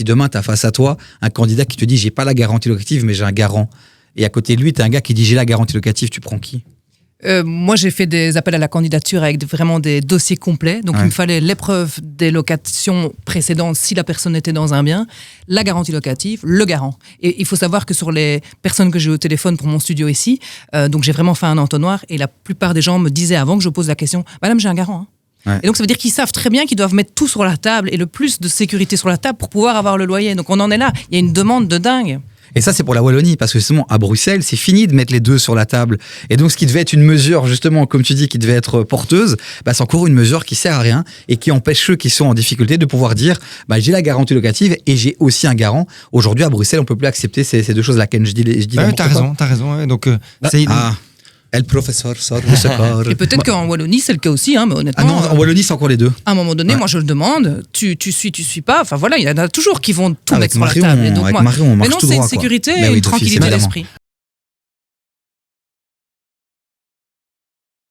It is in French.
Si demain, tu as face à toi un candidat qui te dit j'ai pas la garantie locative, mais j'ai un garant, et à côté de lui, tu as un gars qui dit j'ai la garantie locative, tu prends qui? Moi, j'ai fait des appels à la candidature avec vraiment des dossiers complets. Donc, il me fallait l'épreuve des locations précédentes si la personne était dans un bien, la garantie locative, le garant. Et il faut savoir que sur les personnes que j'ai au téléphone pour mon studio ici, donc j'ai vraiment fait un entonnoir et la plupart des gens me disaient avant que je pose la question « Madame, j'ai un garant. Hein ». Et donc, ça veut dire qu'ils savent très bien qu'ils doivent mettre tout sur la table et le plus de sécurité sur la table pour pouvoir avoir le loyer. Donc, on en est là. Il y a une demande de dingue. Et ça, c'est pour la Wallonie, parce que justement, à Bruxelles, c'est fini de mettre les deux sur la table. Et donc, ce qui devait être une mesure, justement, comme tu dis, qui devait être porteuse, c'est encore une mesure qui sert à rien et qui empêche ceux qui sont en difficulté de pouvoir dire j'ai la garantie locative et j'ai aussi un garant. Aujourd'hui, à Bruxelles, on peut plus accepter ces deux choses-là. Ken, je dis t'as raison. Ouais. Donc, le professeur sort de ce corps. Et peut-être qu'en Wallonie, c'est le cas aussi, mais honnêtement. Ah non, en Wallonie, c'est encore les deux. À un moment donné, moi, je le demande, tu suis pas. Enfin voilà, il y en a toujours qui vont tout mettre sur la table. Et donc, avec Marion, on marche mais non, tout c'est droit, une sécurité quoi. et une tranquillité d'esprit.